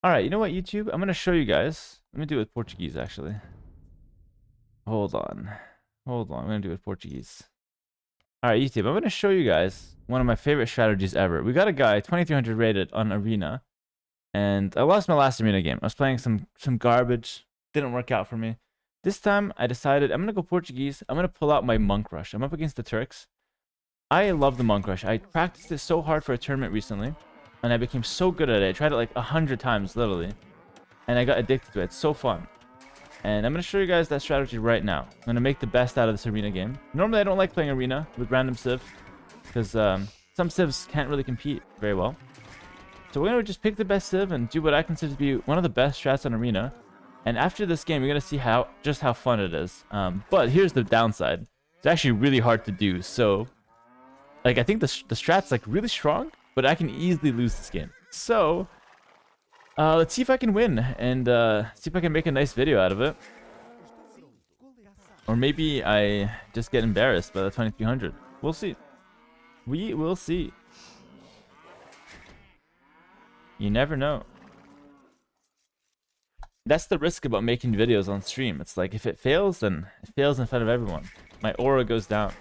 All right, you know what, YouTube? I'm gonna show you guys. Let me do it with Portuguese, actually. Hold on. I'm gonna do it with Portuguese. All right, YouTube. I'm gonna show you guys one of my favorite strategies ever. We got a guy 2300 rated on Arena, and I lost my last Arena game. I was playing some garbage. Didn't work out for me. This time, I decided I'm gonna go Portuguese. I'm gonna pull out my Monk Rush. I'm up against the Turks. I love the Monk Rush. I practiced it so hard for a tournament recently, and I became so good at it. I tried it like 100 times, literally, and I got addicted to it. It's so fun. And I'm going to show you guys that strategy right now. I'm going to make the best out of this Arena game. Normally, I don't like playing Arena with random Civ, because some Civs can't really compete very well. So we're going to just pick the best Civ and do what I consider to be one of the best strats on Arena. And after this game, you're going to see just how fun it is. But here's the downside. It's actually really hard to do. So, like, I think the strat's like really strong, but I can easily lose this game. So let's see if I can win and see if I can make a nice video out of it. Or maybe I just get embarrassed by the 2300. We'll see. We will see. You never know. That's the risk about making videos on stream. It's like if it fails, then it fails in front of everyone. My aura goes down.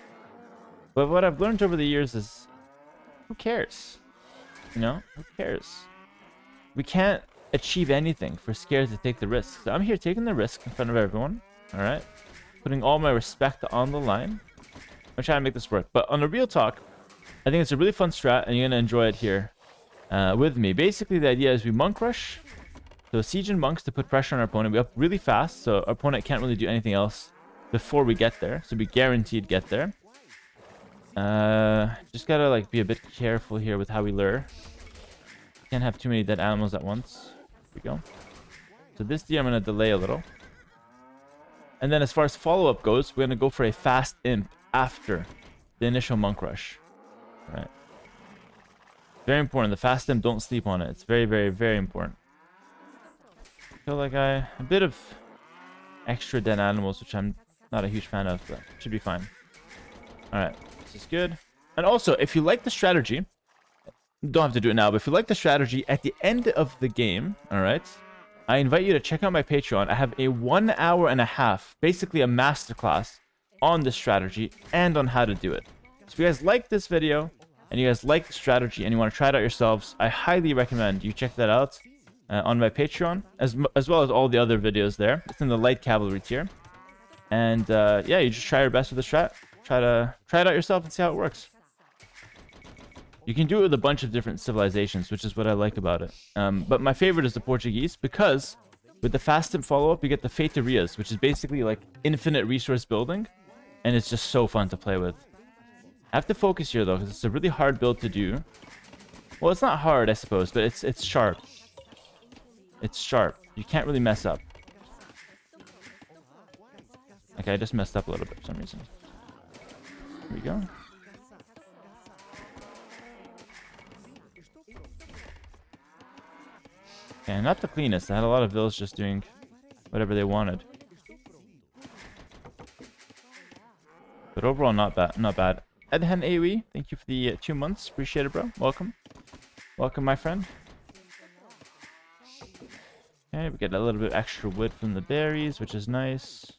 But what I've learned over the years is, who cares? You know, who cares? We can't achieve anything if we're scared to take the risk. So I'm here taking the risk in front of everyone. All right, putting all my respect on the line. I'm trying to make this work. But on a real talk, I think it's a really fun strat, and you're gonna enjoy it here with me. Basically, the idea is we Monk Rush, so siege and monks to put pressure on our opponent. We up really fast, so our opponent can't really do anything else before we get there. So we guaranteed get there. Just gotta like be a bit careful here with how we lure. Can't have too many dead animals at once. Here we go. So this deer I'm gonna delay a little. And then as far as follow-up goes, we're gonna go for a fast imp after the initial monk rush. All right. Very important. The fast imp, don't sleep on it. It's very, very, very important. I feel like a bit of extra dead animals, which I'm not a huge fan of, but should be fine. All right. This is good. And also, if you like the strategy, don't have to do it now, but if you like the strategy at the end of the game, all right, I invite you to check out my Patreon. I have a 1.5 hour, basically a masterclass on this strategy and on how to do it. So if you guys like this video and you guys like the strategy and you want to try it out yourselves, I highly recommend you check that out on my Patreon, as well as all the other videos there. It's in the light cavalry tier. And yeah, you just try your best with the strat. Try it out yourself and see how it works. You can do it with a bunch of different civilizations, which is what I like about it. But my favorite is the Portuguese, because with the fast tip follow-up, you get the feitorias, which is basically like infinite resource building, and it's just so fun to play with. I have to focus here, though, because it's a really hard build to do. Well, it's not hard, I suppose, but it's sharp. It's sharp. You can't really mess up. Okay, I just messed up a little bit for some reason. Here we go. Okay, not the cleanest. I had a lot of villas just doing whatever they wanted. But overall, not bad. Not bad. Edhen AoE, thank you for the 2 months. Appreciate it, bro. Welcome. Welcome, my friend. Okay, we get a little bit extra wood from the berries, which is nice.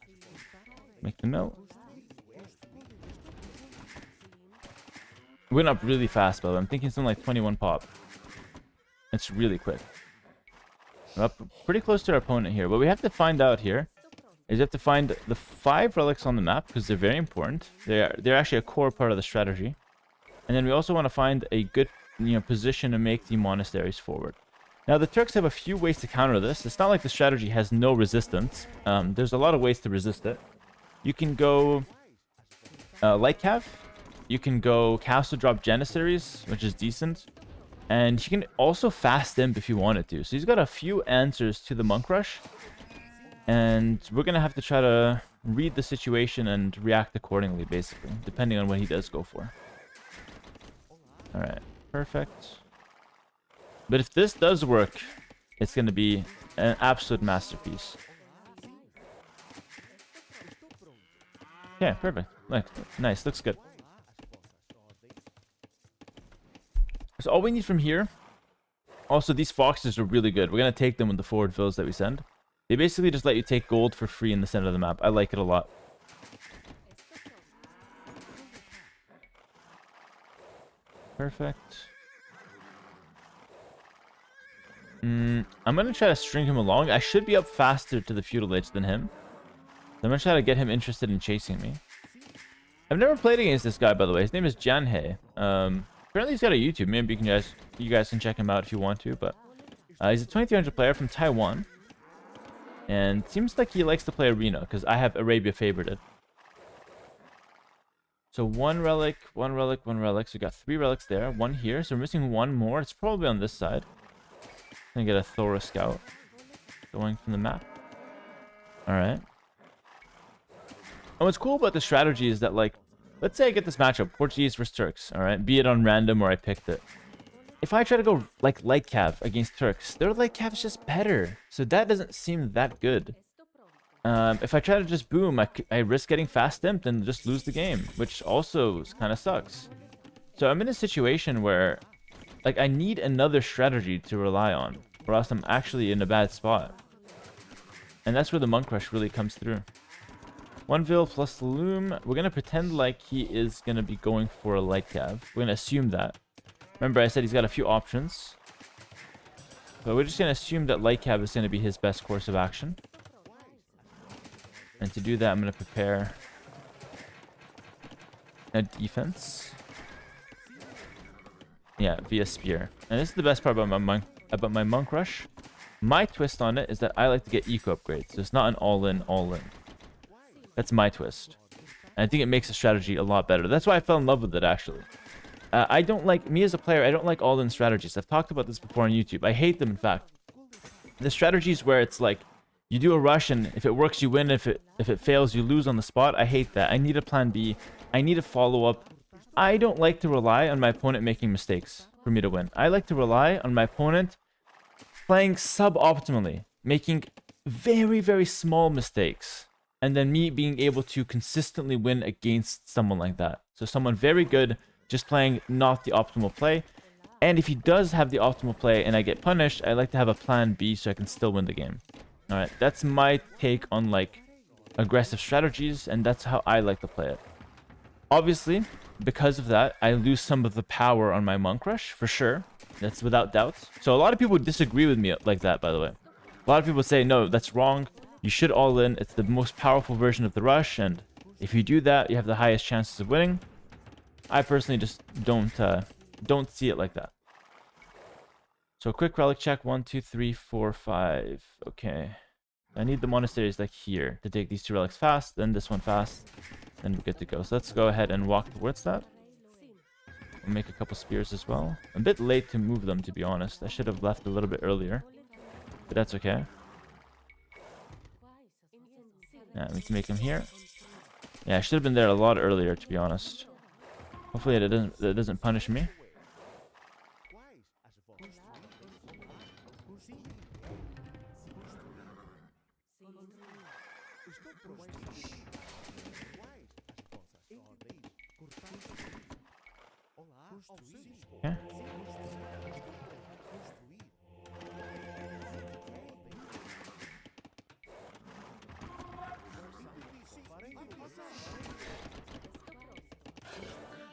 Make the mill. Went up really fast, though. I'm thinking something like 21 pop. It's really quick. We're up pretty close to our opponent here. What we have to find out here is you have to find the 5 relics on the map, because they're very important. They're actually a core part of the strategy. And then we also want to find a good position to make the monasteries forward. Now, the Turks have a few ways to counter this. It's not like the strategy has no resistance. There's a lot of ways to resist it. You can go light cav. You can go castle drop janissaries, which is decent. And you can also fast imp if you wanted to. So he's got a few answers to the monk rush. And we're going to have to try to read the situation and react accordingly, basically, depending on what he does go for. All right, perfect. But if this does work, it's going to be an absolute masterpiece. Yeah, perfect. Nice, looks good. So all we need from here Also, these foxes are really good. We're going to take them with the forward fills that we send. They basically just let you take gold for free in the center of the map. I like it a lot. Perfect. I'm going to try to string him along. I should be up faster to the feudal age than him. I'm going to try to get him interested in chasing me. I've never played against this guy, by the way. His name is Janhei. Apparently he's got a YouTube. Maybe you guys can check him out if you want to. But he's a 2300 player from Taiwan. And seems like he likes to play Arena, because I have Arabia favorited. So one relic, one relic, one relic. So we got 3 relics there. 1 here. So we're missing 1 more. It's probably on this side. Gonna get a Thora scout going from the map. Alright. And what's cool about the strategy is that, like, let's say I get this matchup, Portuguese versus Turks, alright? Be it on random or I picked it. If I try to go, like, light cav against Turks, their light cav is just better. So that doesn't seem that good. If I try to just boom, I risk getting fast stimped and just lose the game, which also kind of sucks. So I'm in a situation where, like, I need another strategy to rely on, or else I'm actually in a bad spot. And that's where the Monk Rush really comes through. 1 Vil plus Loom. We're going to pretend like he is going to be going for a light cav. We're going to assume that. Remember, I said he's got a few options. But we're just going to assume that light cav is going to be his best course of action. And to do that, I'm going to prepare a defense. Yeah, via spear. And this is the best part about my Monk Rush. My twist on it is that I like to get eco upgrades. So it's not an all-in, all-in. That's my twist. And I think it makes the strategy a lot better. That's why I fell in love with it, actually. I don't like, me as a player, I don't like all-in strategies. I've talked about this before on YouTube. I hate them, in fact. The strategies where it's like, you do a rush, and if it works, you win. If it fails, you lose on the spot. I hate that. I need a plan B. I need a follow-up. I don't like to rely on my opponent making mistakes for me to win. I like to rely on my opponent playing suboptimally, making very, very small mistakes. And then me being able to consistently win against someone like that. So someone very good, just playing not the optimal play. And if he does have the optimal play and I get punished, I like to have a plan B so I can still win the game. Alright, that's my take on, like, aggressive strategies, and that's how I like to play it. Obviously, because of that, I lose some of the power on my Monk Rush, for sure. That's without doubt. So a lot of people disagree with me like that, by the way. A lot of people say, no, that's wrong. You should all in. It's the most powerful version of the rush, and if you do that, you have the highest chances of winning. I personally just don't see it like that. So quick relic check. 1, 2, 3, 4, 5. Okay. I need the monasteries like here to take these 2 relics fast, then this one fast, then we're good to go. So let's go ahead and walk towards that. We'll make a couple spears as well. I'm a bit late to move them, to be honest. I should have left a little bit earlier, but that's okay. Yeah, we can make them here. Yeah, I should have been there a lot earlier, to be honest. Hopefully it doesn't punish me. Okay.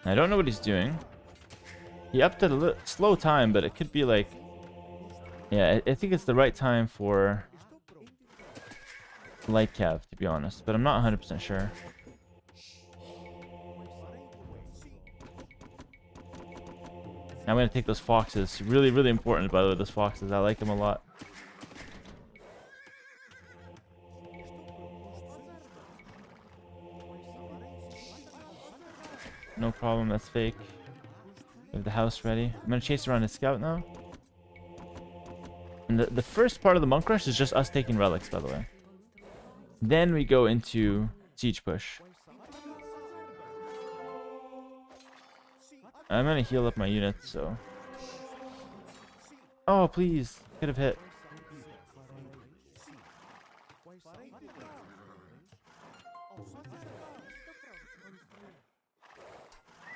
I don't know what he's doing. He upped at a slow time, but it could be like... Yeah, I think it's the right time for light cav, to be honest. But I'm not 100% sure. I'm going to take those foxes. Really, really important, by the way, those foxes. I like them a lot. No problem, that's fake. We have the house ready. I'm going to chase around his scout now. And the first part of the Monk Rush is just us taking relics, by the way. Then we go into siege push. I'm going to heal up my units, so... Oh, please. Could have hit.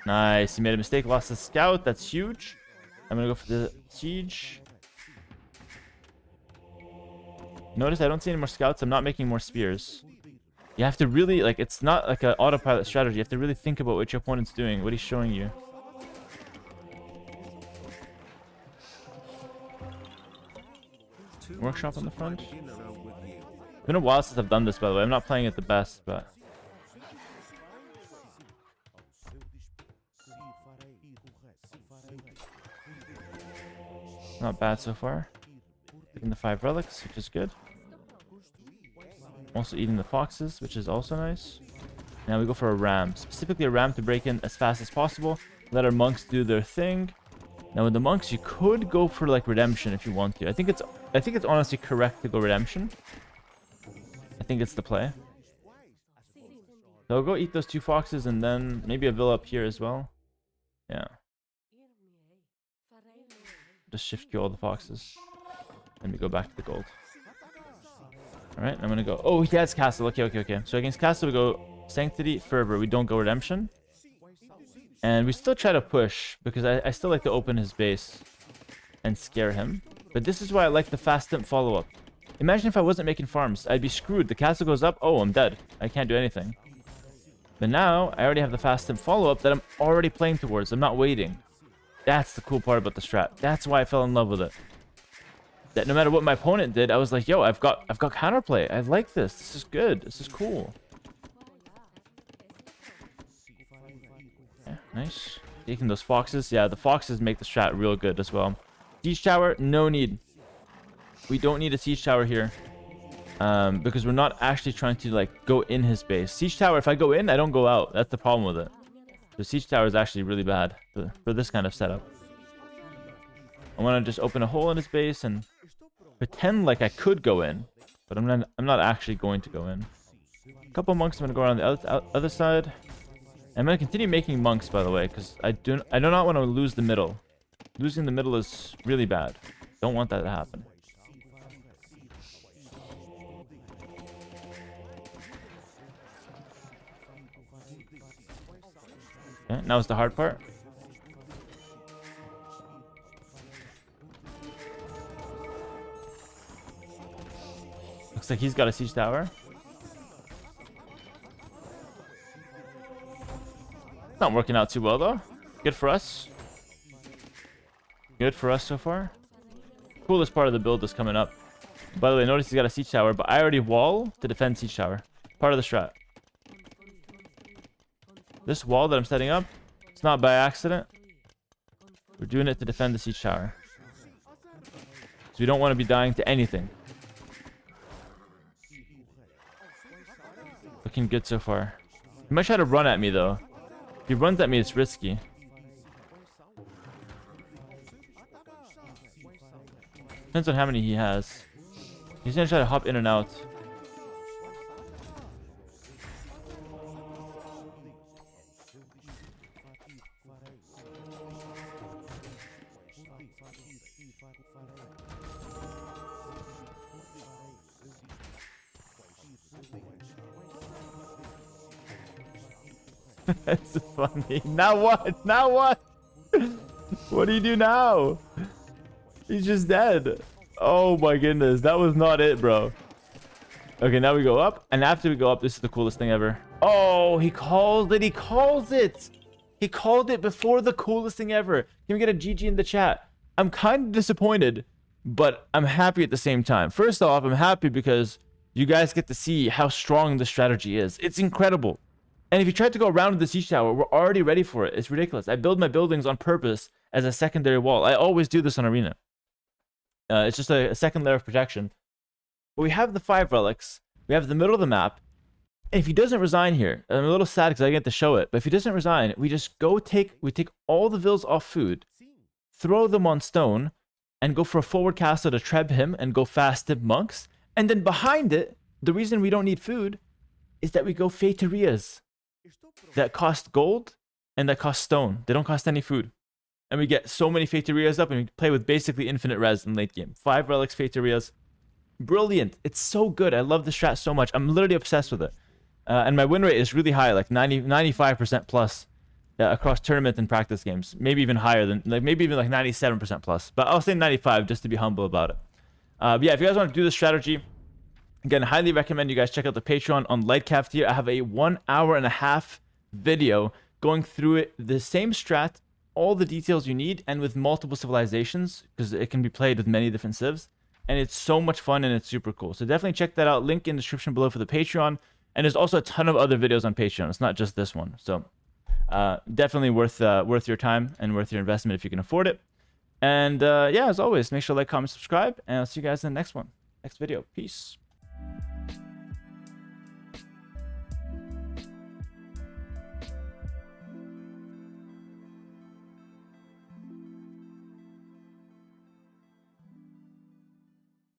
Nice. He made a mistake. Lost the scout. That's huge. I'm going to go for the siege. Notice I don't see any more scouts. I'm not making more spears. You have to really, like, it's not like an autopilot strategy. You have to really think about what your opponent's doing, what he's showing you. Workshop on the front. It's been a while since I've done this, by the way. I'm not playing it the best, but... Not bad so far. Taking the 5 relics, which is good. Also eating the foxes, which is also nice. Now we go for a ram. Specifically a ram to break in as fast as possible. Let our monks do their thing. Now with the monks, you could go for like redemption if you want to. I think it's honestly correct to go redemption. I think it's the play. So I'll go eat those 2 foxes and then maybe a villa up here as well. Yeah. Just shift queue all the foxes. Then we go back to the gold. Alright, I'm gonna go. Oh, he has castle. Okay. So against castle, we go sanctity, fervor. We don't go redemption. And we still try to push because I still like to open his base and scare him. But this is why I like the fast stimp follow-up. Imagine if I wasn't making farms. I'd be screwed. The castle goes up. Oh, I'm dead. I can't do anything. But now, I already have the fast stimp follow-up that I'm already playing towards. I'm not waiting. That's the cool part about the strat. That's why I fell in love with it. That no matter what my opponent did, I was like, yo, I've got counterplay. I like this. This is good. This is cool. Yeah, nice. Taking those foxes. Yeah, the foxes make the strat real good as well. Siege tower, no need. We don't need a siege tower here. Because we're not actually trying to like go in his base. Siege tower, if I go in, I don't go out. That's the problem with it. The siege tower is actually really bad for this kind of setup. I want to just open a hole in his base and pretend like I could go in, but I'm not actually going to go in. A couple monks. I'm gonna go around the other side. I'm gonna continue making monks, by the way, because I do not want to lose the middle. Losing the middle is really bad. Don't want that to happen. Okay, now it's the hard part. Looks like he's got a siege tower. It's not working out too well, though. Good for us. Good for us so far. Coolest part of the build is coming up. By the way, notice he's got a siege tower, but I already wall to defend siege tower. Part of the strat. This wall that I'm setting up, it's not by accident. We're doing it to defend the siege tower. So we don't want to be dying to anything. Looking good so far. He might try to run at me, though. If he runs at me, it's risky. Depends on how many he has. He's gonna try to hop in and out. That's funny. Now what? Now what? What do you do now? He's just dead. Oh my goodness. That was not it, bro. Okay, now we go up. And after we go up, this is the coolest thing ever. Oh, he called it. He calls it. He called it before the coolest thing ever. Can we get a GG in the chat? I'm kind of disappointed, but I'm happy at the same time. First off, I'm happy because you guys get to see how strong the strategy is. It's incredible. And if you try to go around the siege tower, we're already ready for it. It's ridiculous. I build my buildings on purpose as a secondary wall. I always do this on Arena. It's just a second layer of protection. But we have the 5 relics. We have the middle of the map. And if he doesn't resign here, I'm a little sad because I get to show it. But if he doesn't resign, we just we take all the vills off food, throw them on stone, and go for a forward castle to treb him and go fast tip monks. And then behind it, the reason we don't need food is that we go Feterias that cost gold and that cost stone. They don't cost any food. And we get so many Feterias up and we play with basically infinite res in late game. 5 relics, Feterias. Brilliant. It's so good. I love the strat so much. I'm literally obsessed with it. And my win rate is really high, like 95% plus across tournament and practice games. Maybe even higher than, like maybe even like 97% plus. But I'll say 95 just to be humble about it. But yeah, if you guys want to do this strategy, Again, highly recommend you guys check out the Patreon on Lightcap tier. I have a 1.5 hour video going through it, the same strat, all the details you need, and with multiple civilizations, because it can be played with many different civs. And it's so much fun and it's super cool. So definitely check that out. Link in the description below for the Patreon. And there's also a ton of other videos on Patreon. It's not just this one. So definitely worth your time and worth your investment if you can afford it. And yeah, as always, make sure to like, comment, subscribe, and I'll see you guys in the next one, next video. Peace.